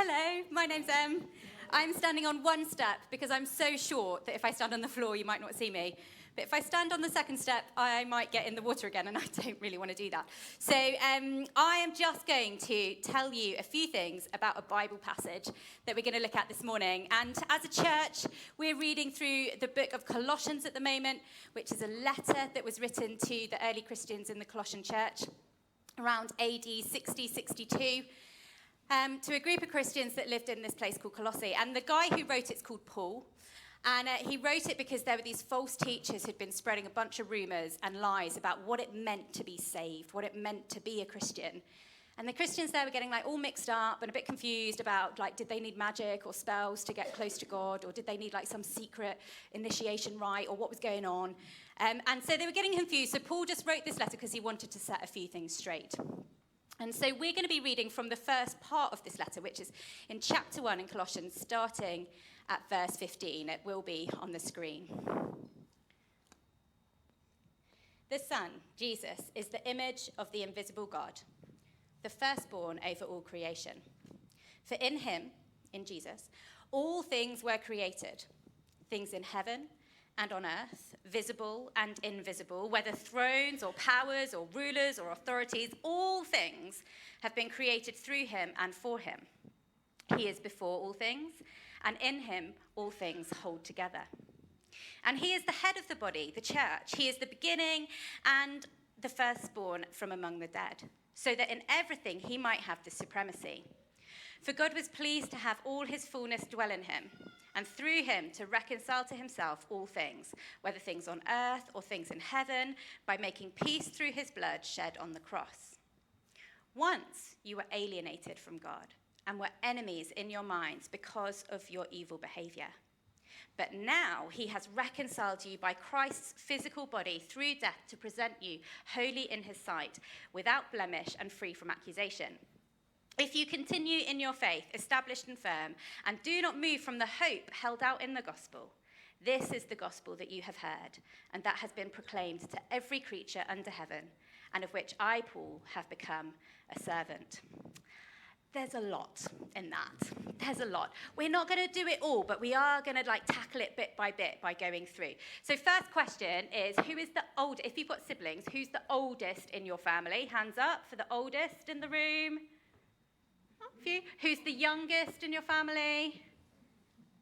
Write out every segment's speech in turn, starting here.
Hello, my name's Em. I'm standing on one step because I'm so short that if I stand on the floor, you might not see me. But if I stand on the second step, I might get in the water again, and I don't really want to do that. So I am just going to tell you a few things about a Bible passage that we're going to look at this morning. And as a church, we're reading through the book of Colossians at the moment, which is a letter that was written to the early Christians in the Colossian church around AD 60-62. To a group of Christians that lived in this place called Colossae. And the guy who wrote it's called Paul. And he wrote it because there were these false teachers who'd been spreading a bunch of rumors and lies about what it meant to be saved, what it meant to be a Christian. And the Christians there were getting all mixed up and a bit confused about did they need magic or spells to get close to God, or did they need some secret initiation rite, or what was going on? And so they were getting confused. So Paul just wrote this letter because he wanted to set a few things straight. And so we're going to be reading from the first part of this letter, which is in chapter 1 in Colossians, starting at verse 15. It will be on the screen. The Son, Jesus, is the image of the invisible God, the firstborn over all creation. For in him, in Jesus, all things were created, things in heaven and on earth, visible and invisible, whether thrones or powers or rulers or authorities, all things have been created through him and for him. He is before all things, and in him all things hold together. And he is the head of the body, the church. He is the beginning and the firstborn from among the dead, so that in everything he might have the supremacy. For God was pleased to have all his fullness dwell in him, and through him to reconcile to himself all things, whether things on earth or things in heaven, by making peace through his blood shed on the cross. Once you were alienated from God and were enemies in your minds because of your evil behavior. But now he has reconciled you by Christ's physical body through death to present you holy in his sight, without blemish and free from accusation. If you continue in your faith, established and firm, and do not move from the hope held out in the gospel, this is the gospel that you have heard, and that has been proclaimed to every creature under heaven, and of which I, Paul, have become a servant. There's a lot in that. There's a lot. We're not going to do it all, but we are going to tackle it bit by going through. So first question is, who is the oldest? If you've got siblings, who's the oldest in your family? Hands up for the oldest in the room. A few. Who's the youngest in your family?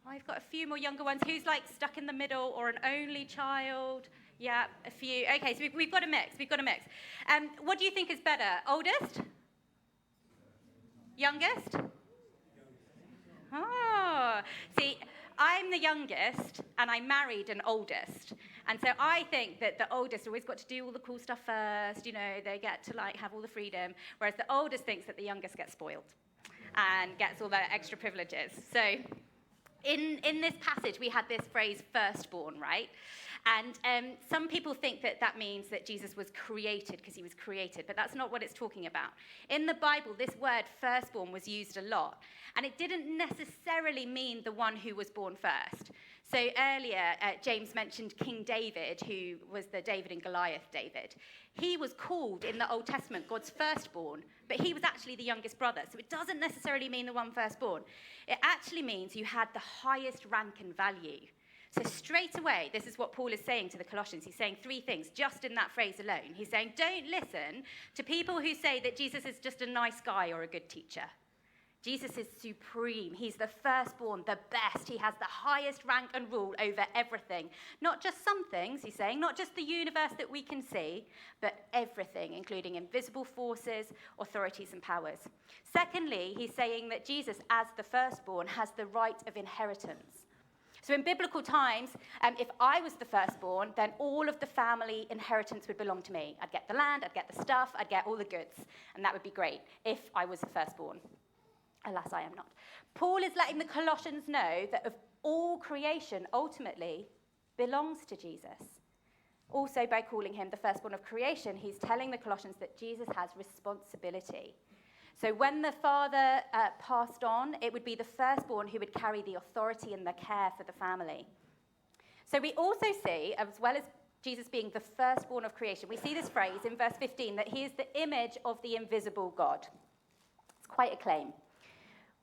I've got a few more younger ones. Who's stuck in the middle or an only child? Yeah, a few. Okay, so we've got a mix. What do you think is better? Oldest? Youngest? Oh, see, I'm the youngest, and I married an oldest. And so I think that the oldest always got to do all the cool stuff first. They get to have all the freedom, whereas the oldest thinks that the youngest gets spoiled and gets all the extra privileges. So in this passage, we had this phrase, firstborn, right? And some people think that means that Jesus was created because he was created, but that's not what it's talking about. In the Bible, this word firstborn was used a lot, and it didn't necessarily mean the one who was born first. So earlier, James mentioned King David, who was the David and Goliath David. He was called in the Old Testament God's firstborn, but he was actually the youngest brother. So it doesn't necessarily mean the one firstborn. It actually means you had the highest rank and value. So straight away, this is what Paul is saying to the Colossians. He's saying three things just in that phrase alone. He's saying, don't listen to people who say that Jesus is just a nice guy or a good teacher. Jesus is supreme. He's the firstborn, the best. He has the highest rank and rule over everything. Not just some things, he's saying, not just the universe that we can see, but everything, including invisible forces, authorities, and powers. Secondly, he's saying that Jesus, as the firstborn, has the right of inheritance. So in biblical times, if I was the firstborn, then all of the family inheritance would belong to me. I'd get the land, I'd get the stuff, I'd get all the goods, and that would be great if I was the firstborn. Alas, I am not. Paul is letting the Colossians know that of all creation, ultimately, belongs to Jesus. Also, by calling him the firstborn of creation, he's telling the Colossians that Jesus has responsibility. So when the father passed on, it would be the firstborn who would carry the authority and the care for the family. So we also see, as well as Jesus being the firstborn of creation, we see this phrase in verse 15, that he is the image of the invisible God. It's quite a claim.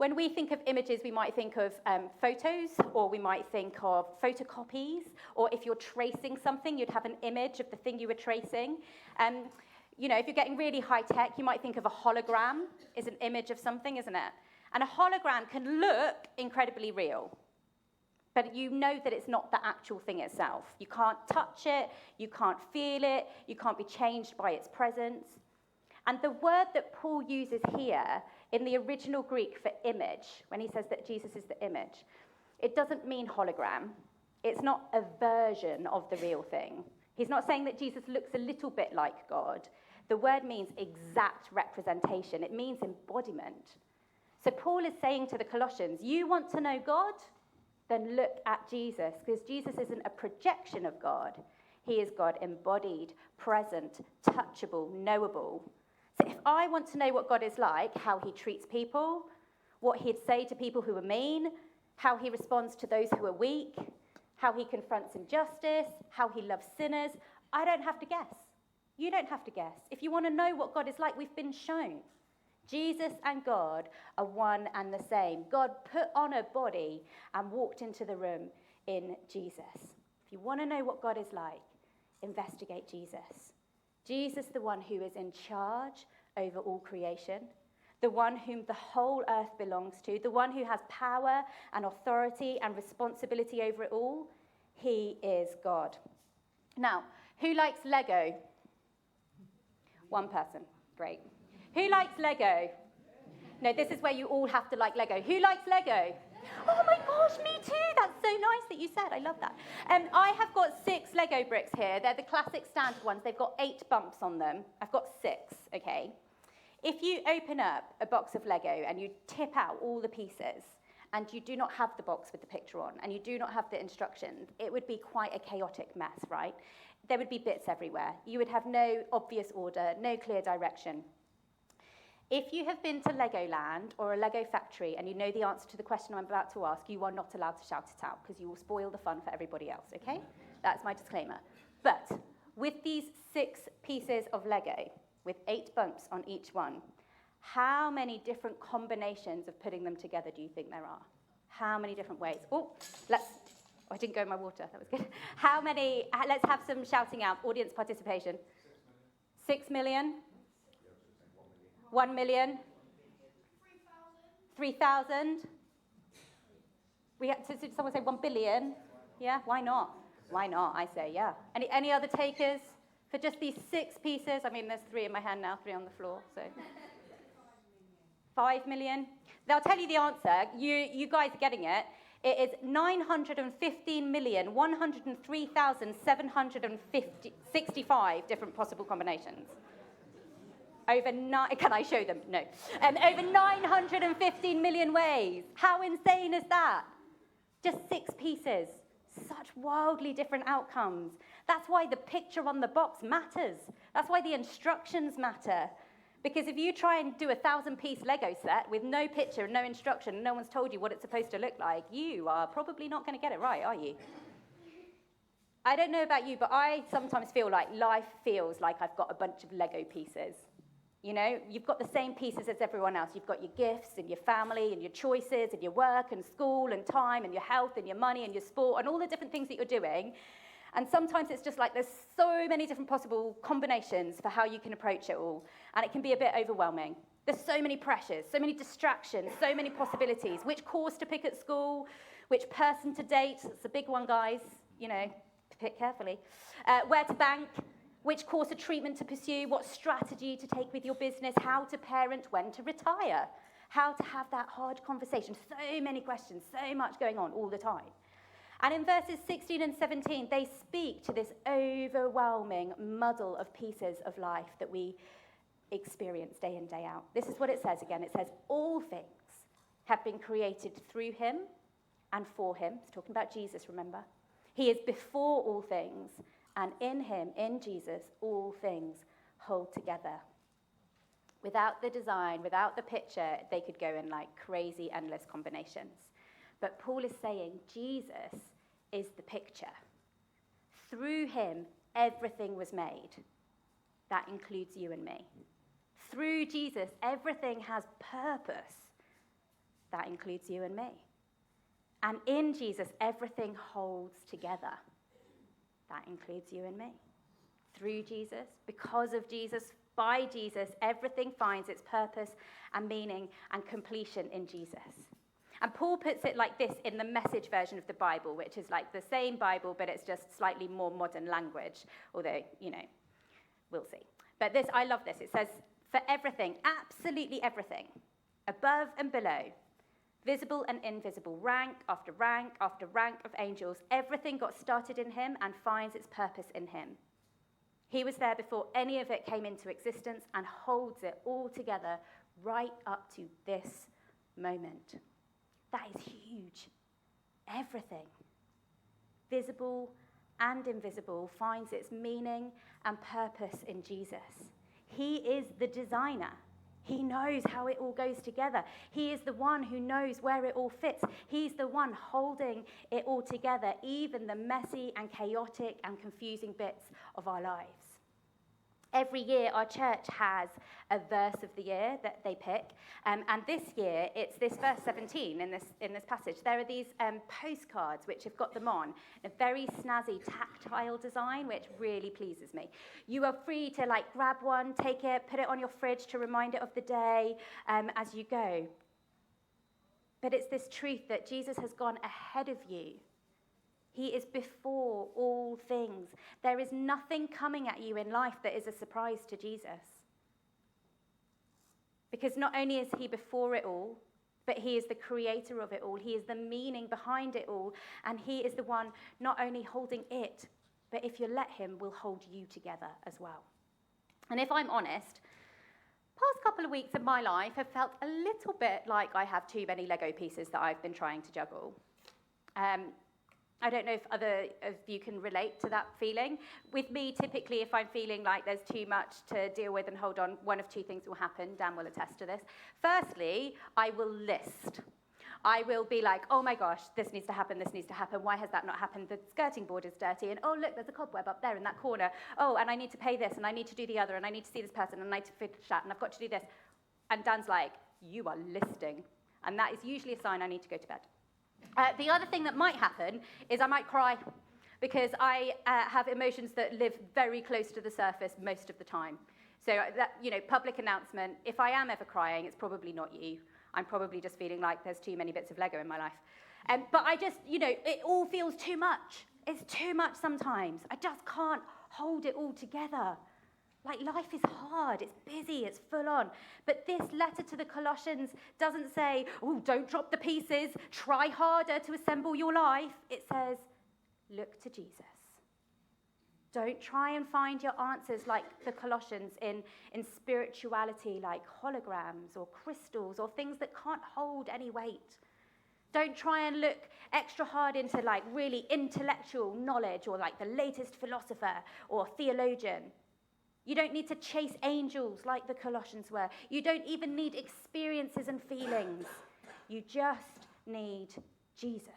When we think of images, we might think of photos, or we might think of photocopies, or if you're tracing something, you'd have an image of the thing you were tracing. You know, if you're getting really high tech, you might think of a hologram is an image of something, isn't it? And a hologram can look incredibly real, but you know that it's not the actual thing itself. You can't touch it, you can't feel it, you can't be changed by its presence. And the word that Paul uses here in the original Greek for image, when he says that Jesus is the image, it doesn't mean hologram. It's not a version of the real thing. He's not saying that Jesus looks a little bit like God. The word means exact representation. It means embodiment. So Paul is saying to the Colossians, you want to know God? Then look at Jesus, because Jesus isn't a projection of God. He is God embodied, present, touchable, knowable. So if I want to know what God is like, how he treats people, what he'd say to people who are mean, how he responds to those who are weak, how he confronts injustice, how he loves sinners, I don't have to guess. You don't have to guess. If you want to know what God is like, we've been shown. Jesus and God are one and the same. God put on a body and walked into the room in Jesus. If you want to know what God is like, investigate Jesus. Jesus, the one who is in charge over all creation, the one whom the whole earth belongs to, the one who has power and authority and responsibility over it all, he is God. Now, who likes Lego? One person. Great. Who likes Lego? No, this is where you all have to like Lego. Who likes Lego? Oh my gosh, me too. That's so nice that you said. I love that. I have got 6 Lego bricks here. They're the classic standard ones. They've got 8 bumps on them. I've got 6, okay? If you open up a box of Lego and you tip out all the pieces, and you do not have the box with the picture on, and you do not have the instructions, it would be quite a chaotic mess, right? There would be bits everywhere. You would have no obvious order, no clear direction. If you have been to Legoland or a Lego factory and you know the answer to the question I'm about to ask, you are not allowed to shout it out because you will spoil the fun for everybody else, okay? That's my disclaimer. But with these 6 pieces of Lego, with 8 bumps on each one, how many different combinations of putting them together do you think there are? How many different ways? I didn't go in my water, that was good. How many, let's have some shouting out, audience participation. 6 million? 1 million? 3,000? Did someone say 1 billion? Yeah, why not? Why not, I say, yeah. Any other takers for just these 6 pieces? I mean, there's 3 in my hand now, 3 on the floor, so. 5 million? They'll tell you the answer. You guys are getting it. It is 915,103,765 different possible combinations. Can I show them? No. Over 915 million ways. How insane is that? Just 6 pieces. Such wildly different outcomes. That's why the picture on the box matters. That's why the instructions matter. Because if you try and do a 1,000-piece Lego set with no picture and no instruction, and no one's told you what it's supposed to look like, you are probably not going to get it right, are you? I don't know about you, but I sometimes feel like life feels like I've got a bunch of Lego pieces. You know, you've got the same pieces as everyone else. You've got your gifts and your family and your choices and your work and school and time and your health and your money and your sport and all the different things that you're doing. And sometimes it's just like there's so many different possible combinations for how you can approach it all. And it can be a bit overwhelming. There's so many pressures, so many distractions, so many possibilities. Which course to pick at school, which person to date. It's a big one, guys. You know, pick carefully. Where to bank, which course of treatment to pursue, what strategy to take with your business, how to parent, when to retire, how to have that hard conversation. So many questions, so much going on all the time. And in verses 16 and 17, they speak to this overwhelming muddle of pieces of life that we experience day in, day out. This is what it says again. It says, all things have been created through him and for him. It's talking about Jesus, remember? He is before all things, and in him, in Jesus, all things hold together. Without the design, without the picture, they could go in like crazy, endless combinations. But Paul is saying Jesus is the picture. Through him, everything was made. That includes you and me. Through Jesus, everything has purpose. That includes you and me. And in Jesus, everything holds together. That includes you and me. Through Jesus, because of Jesus, by Jesus, everything finds its purpose and meaning and completion in Jesus. And Paul puts it like this in the Message version of the Bible, which is like the same Bible, but it's just slightly more modern language, although, we'll see. But this, I love this. It says, for everything, absolutely everything, above and below, visible and invisible, rank after rank after rank of angels, everything got started in him and finds its purpose in him. He was there before any of it came into existence and holds it all together right up to this moment. That is huge. Everything, visible and invisible, finds its meaning and purpose in Jesus. He is the designer. He knows how it all goes together. He is the one who knows where it all fits. He's the one holding it all together, even the messy and chaotic and confusing bits of our lives. Every year, our church has a verse of the year that they pick. And this year, it's this verse 17 in this passage. There are these postcards which have got them on, a very snazzy tactile design, which really pleases me. You are free to grab one, take it, put it on your fridge to remind it of the day as you go. But it's this truth that Jesus has gone ahead of you. He is before all things. There is nothing coming at you in life that is a surprise to Jesus. Because not only is he before it all, but he is the creator of it all. He is the meaning behind it all. And he is the one not only holding it, but if you let him, will hold you together as well. And if I'm honest, past couple of weeks of my life have felt a little bit like I have too many Lego pieces that I've been trying to juggle. I don't know if other of you can relate to that feeling. With me, typically, if I'm feeling like there's too much to deal with and hold on, one of two things will happen. Dan will attest to this. Firstly, I will list. I will be like, oh my gosh, this needs to happen, this needs to happen. Why has that not happened? The skirting board is dirty. And oh, look, there's a cobweb up there in that corner. Oh, and I need to pay this, and I need to do the other, and I need to see this person, and I need to finish that, and I've got to do this. And Dan's like, you are listing. And that is usually a sign I need to go to bed. The other thing that might happen is I might cry because I have emotions that live very close to the surface most of the time. So that, public announcement, if I am ever crying, it's probably not you. I'm probably just feeling like there's too many bits of Lego in my life. But I just, it all feels too much. It's too much sometimes. I just can't hold it all together. Life is hard, it's busy, it's full on. But this letter to the Colossians doesn't say, oh, don't drop the pieces, try harder to assemble your life. It says, look to Jesus. Don't try and find your answers like the Colossians in spirituality, like holograms or crystals or things that can't hold any weight. Don't try and look extra hard into really intellectual knowledge or the latest philosopher or theologian. You don't need to chase angels like the Colossians were. You don't even need experiences and feelings. You just need Jesus.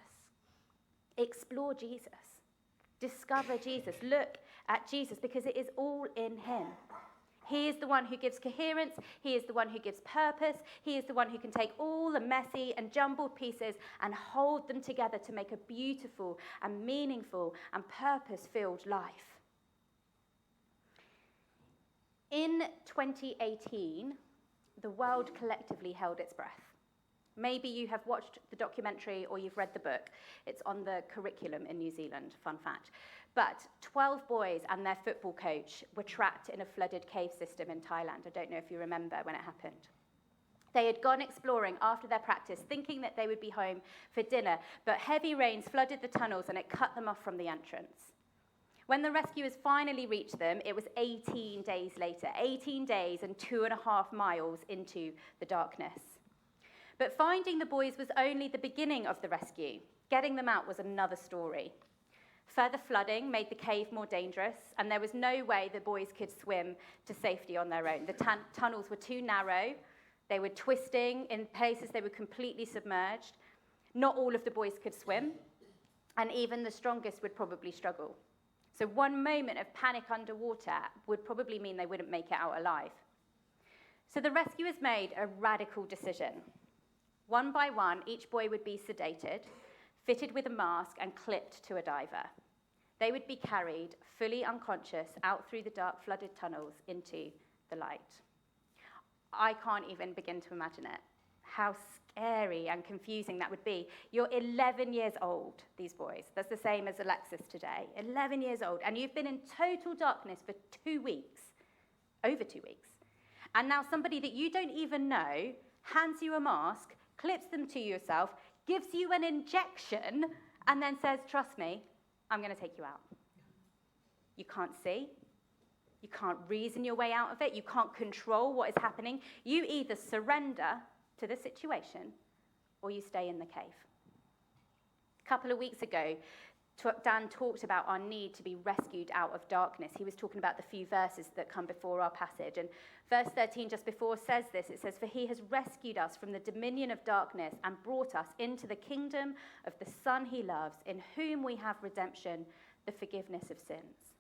Explore Jesus. Discover Jesus. Look at Jesus because it is all in him. He is the one who gives coherence. He is the one who gives purpose. He is the one who can take all the messy and jumbled pieces and hold them together to make a beautiful and meaningful and purpose-filled life. In 2018, the world collectively held its breath. Maybe you have watched the documentary or you've read the book. It's on the curriculum in New Zealand, fun fact. But 12 boys and their football coach were trapped in a flooded cave system in Thailand. I don't know if you remember when it happened. They had gone exploring after their practice, thinking that they would be home for dinner, but heavy rains flooded the tunnels and it cut them off from the entrance. When the rescuers finally reached them, it was 18 days later, 18 days and 2.5 miles into the darkness. But finding the boys was only the beginning of the rescue. Getting them out was another story. Further flooding made the cave more dangerous, and there was no way the boys could swim to safety on their own. The tunnels were too narrow, they were twisting, in places they were completely submerged. Not all of the boys could swim, and even the strongest would probably struggle. So one moment of panic underwater would probably mean they wouldn't make it out alive. So the rescuers made a radical decision. One by one, each boy would be sedated, fitted with a mask, and clipped to a diver. They would be carried, fully unconscious, out through the dark, flooded tunnels into the light. I can't even begin to imagine it. How scary and confusing that would be. You're 11 years old, these boys. That's the same as Alexis today. 11 years old. And you've been in total darkness for 2 weeks. Over 2 weeks. And now somebody that you don't even know hands you a mask, clips them to yourself, gives you an injection, and then says, trust me, I'm going to take you out. You can't see. You can't reason your way out of it. You can't control what is happening. You either surrender to the situation or you stay in the cave. A couple of weeks ago, Dan talked about our need to be rescued out of darkness. He was talking about the few verses that come before our passage. And verse 13 just before says this. It says, "For he has rescued us from the dominion of darkness and brought us into the kingdom of the Son he loves, in whom we have redemption, the forgiveness of sins."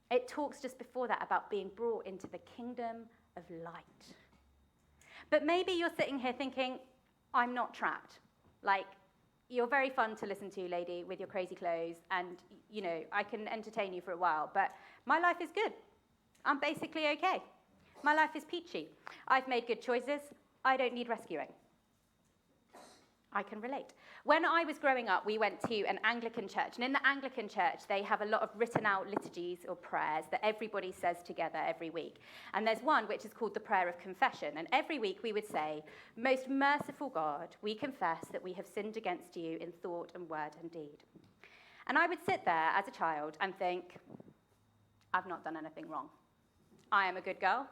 It talks just before that about being brought into the kingdom of light. But maybe you're sitting here thinking, I'm not trapped. Like, you're very fun to listen to, lady, with your crazy clothes, and, you know, I can entertain you for a while, but my life is good. I'm basically okay. My life is peachy. I've made good choices. I don't need rescuing. I can relate. When I was growing up, we went to an Anglican church, and in the Anglican church, they have a lot of written out liturgies or prayers that everybody says together every week. And there's one which is called the prayer of confession, and every week we would say, "Most merciful God, we confess that we have sinned against you in thought and word and deed." And I would sit there as a child and think, I've not done anything wrong. I am a good girl.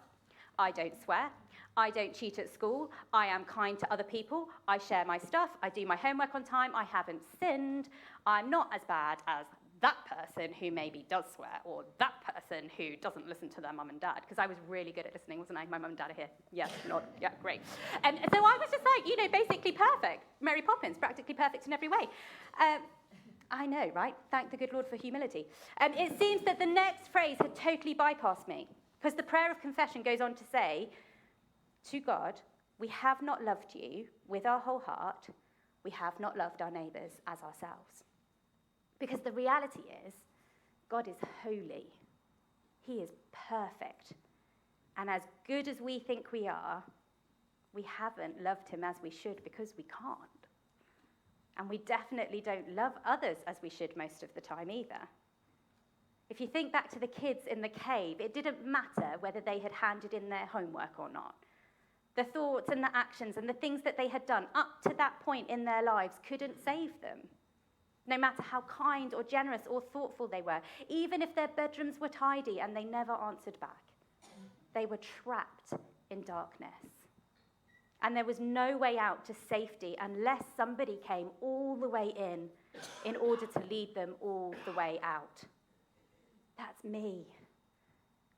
I don't swear. I don't cheat at school. I am kind to other people. I share my stuff. I do my homework on time. I haven't sinned. I'm not as bad as that person who maybe does swear, or that person who doesn't listen to their mum and dad, because I was really good at listening, wasn't I? My mum and dad are here. Yes, nod. Yeah, great. And so I was just like, you know, basically perfect. Mary Poppins, practically perfect in every way. I know, right? Thank the good Lord for humility. It seems that the next phrase had totally bypassed me, because the prayer of confession goes on to say, "To God, we have not loved you with our whole heart. We have not loved our neighbours as ourselves." Because the reality is, God is holy. He is perfect. And as good as we think we are, we haven't loved him as we should because we can't. And we definitely don't love others as we should most of the time either. If you think back to the kids in the cave, it didn't matter whether they had handed in their homework or not. The thoughts and the actions and the things that they had done up to that point in their lives couldn't save them. No matter how kind or generous or thoughtful they were, even if their bedrooms were tidy and they never answered back, they were trapped in darkness. And there was no way out to safety unless somebody came all the way in order to lead them all the way out. That's me.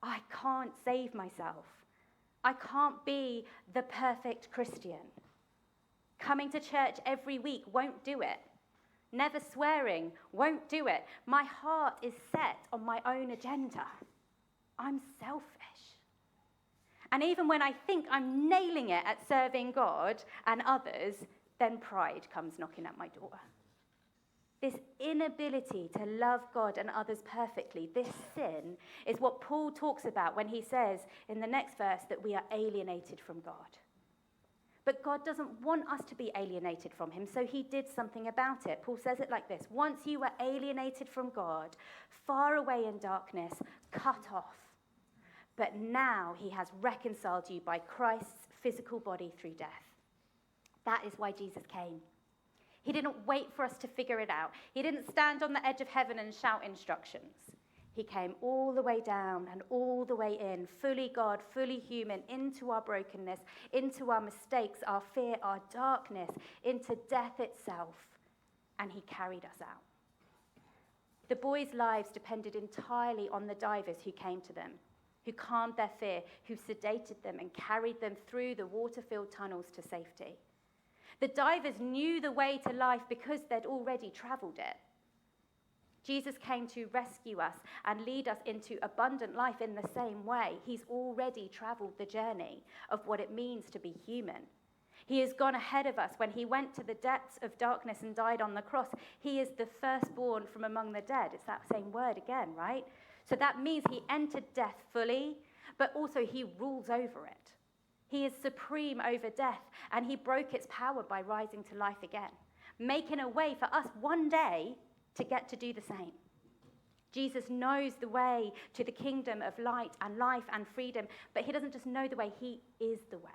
I can't save myself. I can't be the perfect Christian. Coming to church every week won't do it. Never swearing won't do it. My heart is set on my own agenda. I'm selfish. And even when I think I'm nailing it at serving God and others, then pride comes knocking at my door. This inability to love God and others perfectly, this sin, is what Paul talks about when he says in the next verse that we are alienated from God. But God doesn't want us to be alienated from him, so he did something about it. Paul says it like this: "Once you were alienated from God, far away in darkness, cut off. But now he has reconciled you by Christ's physical body through death." That is why Jesus came. He didn't wait for us to figure it out. He didn't stand on the edge of heaven and shout instructions. He came all the way down and all the way in, fully God, fully human, into our brokenness, into our mistakes, our fear, our darkness, into death itself, and he carried us out. The boys' lives depended entirely on the divers who came to them, who calmed their fear, who sedated them and carried them through the water-filled tunnels to safety. The divers knew the way to life because they'd already traveled it. Jesus came to rescue us and lead us into abundant life in the same way. He's already traveled the journey of what it means to be human. He has gone ahead of us. When he went to the depths of darkness and died on the cross, he is the firstborn from among the dead. It's that same word again, right? So that means he entered death fully, but also he rules over it. He is supreme over death, and he broke its power by rising to life again, making a way for us one day to get to do the same. Jesus knows the way to the kingdom of light and life and freedom, but he doesn't just know the way, he is the way.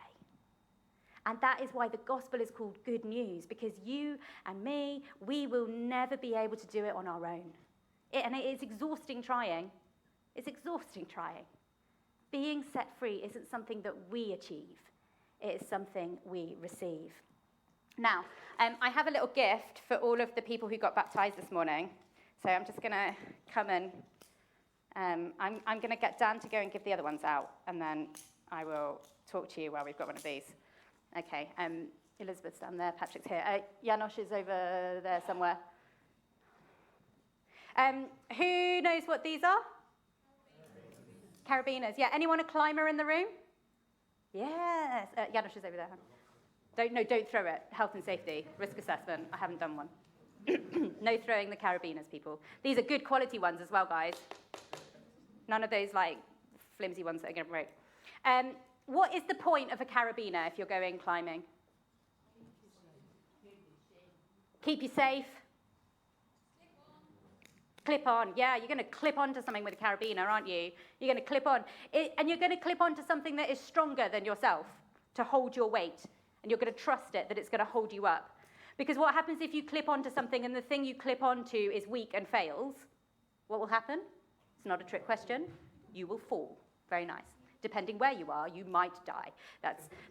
And that is why the gospel is called good news, because you and me, we will never be able to do it on our own. And it is exhausting trying. It's exhausting trying. Being set free isn't something that we achieve. It is something we receive. Now, I have a little gift for all of the people who got baptized this morning. So I'm just going to come and I'm going to get Dan to go and give the other ones out, and then I will talk to you while we've got one of these. Okay, Elizabeth's down there, Patrick's here. Janosch is over there somewhere. Who knows what these are? Carabiners. Yeah, anyone a climber in the room? Yes. Janosch is over there. Don't throw it. Health and safety, risk assessment. I haven't done one. No throwing the carabiners, people. These are good quality ones as well, guys. None of those, like, flimsy ones that are going to break. What is the point of a carabiner if you're going climbing? Keep you safe. Clip on. Yeah, you're going to clip onto something with a carabiner, aren't you? You're going to clip on. And you're going to clip onto something that is stronger than yourself to hold your weight. And you're going to trust it that it's going to hold you up. Because what happens if you clip onto something and the thing you clip onto is weak and fails? What will happen? It's not a trick question. You will fall. Very nice. Depending where you are, you might die.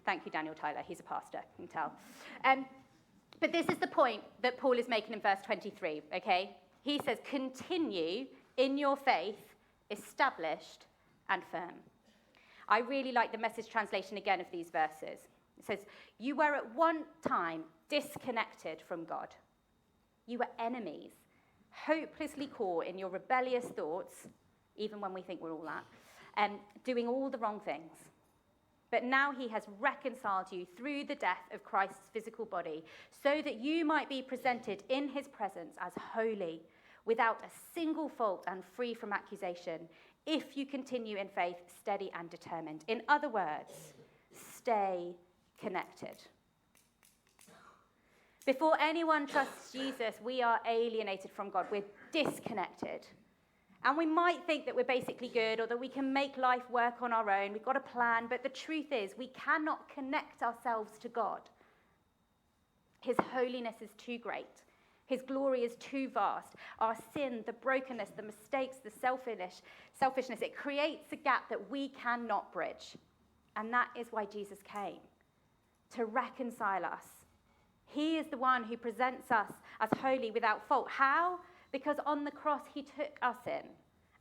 Thank you, Daniel Tyler. He's a pastor, you can tell. But this is the point that Paul is making in verse 23, okay? He says, continue in your faith, established and firm. I really like the Message translation again of these verses. It says, you were at one time disconnected from God. You were enemies, hopelessly caught in your rebellious thoughts, even when we think we're all that, and doing all the wrong things. But now he has reconciled you through the death of Christ's physical body, so that you might be presented in his presence as holy, without a single fault and free from accusation, if you continue in faith, steady and determined. In other words, stay connected. Before anyone trusts Jesus, we are alienated from God. We're disconnected. And we might think that we're basically good or that we can make life work on our own. We've got a plan, but the truth is we cannot connect ourselves to God. His holiness is too great. His glory is too vast. Our sin, the brokenness, the mistakes, the selfishness, it creates a gap that we cannot bridge. And that is why Jesus came, to reconcile us. He is the one who presents us as holy without fault. How? Because on the cross, he took us in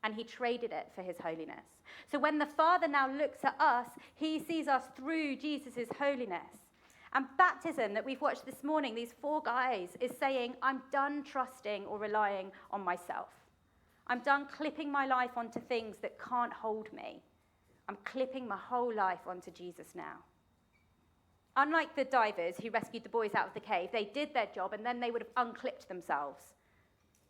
and he traded it for his holiness. So when the Father now looks at us, he sees us through Jesus' holiness. And baptism that we've watched this morning, these 4 guys, is saying, I'm done trusting or relying on myself. I'm done clipping my life onto things that can't hold me. I'm clipping my whole life onto Jesus now. Unlike the divers who rescued the boys out of the cave, they did their job and then they would have unclipped themselves.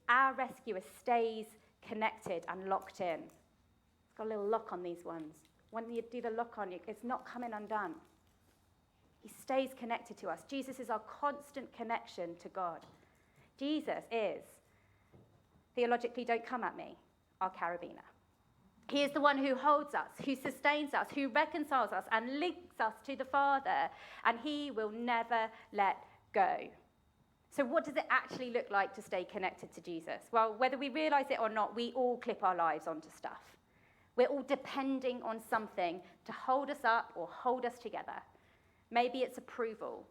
Our rescuer stays connected and locked in. It's got a little lock on these ones. When you do the lock on, it's not coming undone. He stays connected to us. Jesus is our constant connection to God. Jesus is, theologically, don't come at me, our carabiner. He is the one who holds us, who sustains us, who reconciles us and links us to the Father, and he will never let go. So what does it actually look like to stay connected to Jesus? Well, whether we realize it or not, we all clip our lives onto stuff. We're all depending on something to hold us up or hold us together. Maybe it's approval.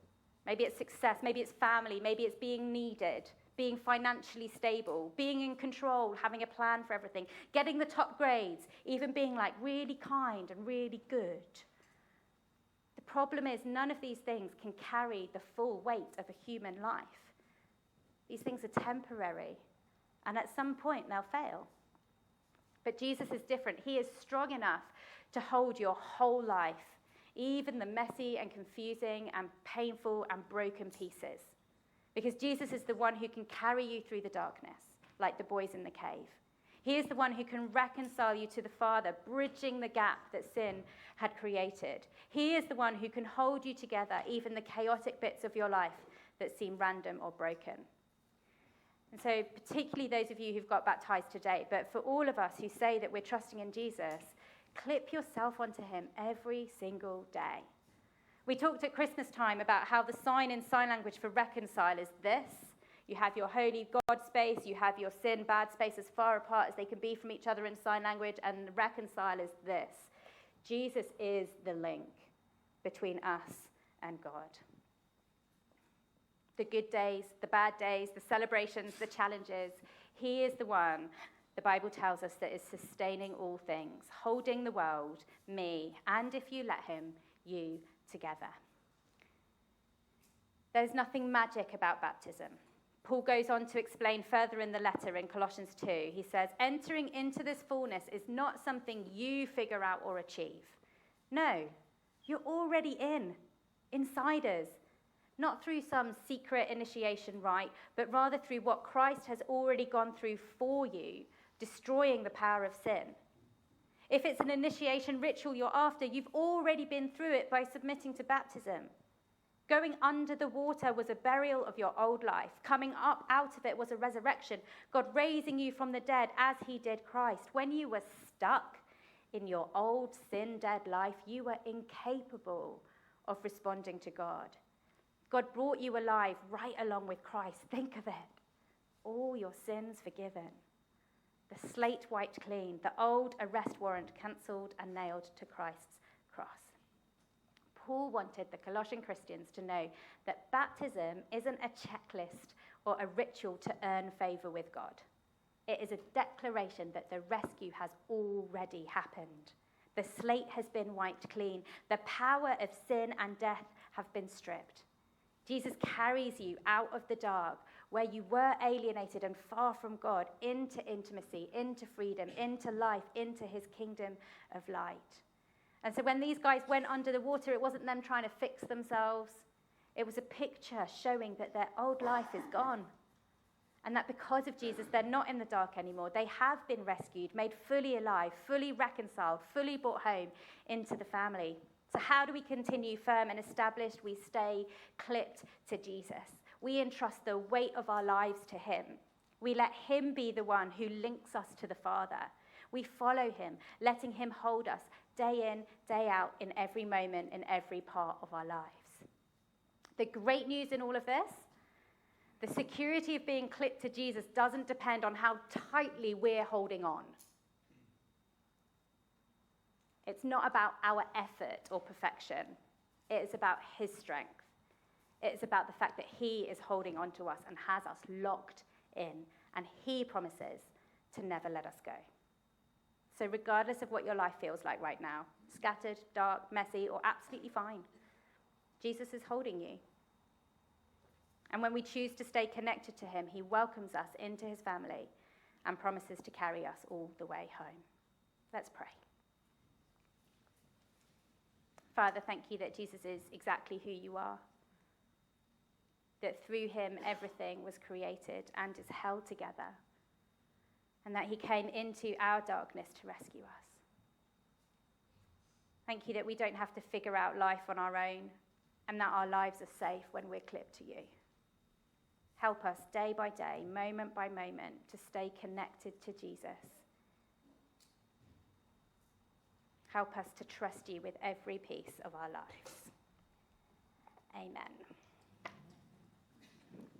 Maybe it's success. Maybe it's family. Maybe it's being needed, being financially stable, being in control, having a plan for everything, getting the top grades, even being like really kind and really good. The problem is none of these things can carry the full weight of a human life. These things are temporary, and at some point they'll fail. But Jesus is different. He is strong enough to hold your whole life even the messy and confusing and painful and broken pieces. Because Jesus is the one who can carry you through the darkness, like the boys in the cave. He is the one who can reconcile you to the Father, bridging the gap that sin had created. He is the one who can hold you together, even the chaotic bits of your life that seem random or broken. And so particularly those of you who've got baptized today, but for all of us who say that we're trusting in Jesus, clip yourself onto him every single day. We talked at Christmas time about how the sign in sign language for reconcile is this. You have your holy God space, you have your sin bad space as far apart as they can be from each other in sign language, and reconcile is this. Jesus is the link between us and God. The good days, the bad days, the celebrations, the challenges, he is the one, the Bible tells us, that is sustaining all things, holding the world, me, and if you let him, you together. There's nothing magic about baptism. Paul goes on to explain further in the letter in Colossians 2. He says, entering into this fullness is not something you figure out or achieve. No, you're already in, insiders. Not through some secret initiation rite, but rather through what Christ has already gone through for you, destroying the power of sin. If it's an initiation ritual you're after, you've already been through it by submitting to baptism. Going under the water was a burial of your old life. Coming up out of it was a resurrection. God raising you from the dead as he did Christ. When you were stuck in your old sin-dead life, you were incapable of responding to God. God brought you alive right along with Christ. Think of it. All your sins forgiven. The slate wiped clean. The old arrest warrant cancelled and nailed to Christ's cross. Paul wanted the Colossian Christians to know that baptism isn't a checklist or a ritual to earn favor with God. It is a declaration that the rescue has already happened. The slate has been wiped clean. The power of sin and death have been stripped. Jesus carries you out of the dark, where you were alienated and far from God, into intimacy, into freedom, into life, into his kingdom of light. And so when these guys went under the water, it wasn't them trying to fix themselves. It was a picture showing that their old life is gone. And that because of Jesus, they're not in the dark anymore. They have been rescued, made fully alive, fully reconciled, fully brought home into the family. So how do we continue firm and established? We stay clipped to Jesus. We entrust the weight of our lives to him. We let him be the one who links us to the Father. We follow him, letting him hold us day in, day out, in every moment, in every part of our lives. The great news in all of this, the security of being clipped to Jesus doesn't depend on how tightly we're holding on. It's not about our effort or perfection. It is about his strength. It is about the fact that he is holding on to us and has us locked in, and he promises to never let us go. So regardless of what your life feels like right now, scattered, dark, messy, or absolutely fine, Jesus is holding you. And when we choose to stay connected to him, he welcomes us into his family and promises to carry us all the way home. Let's pray. Father, thank you that Jesus is exactly who you are, that through him everything was created and is held together, and that he came into our darkness to rescue us. Thank you that we don't have to figure out life on our own, and that our lives are safe when we're clipped to you. Help us day by day, moment by moment, to stay connected to Jesus. Help us to trust you with every piece of our lives. Amen.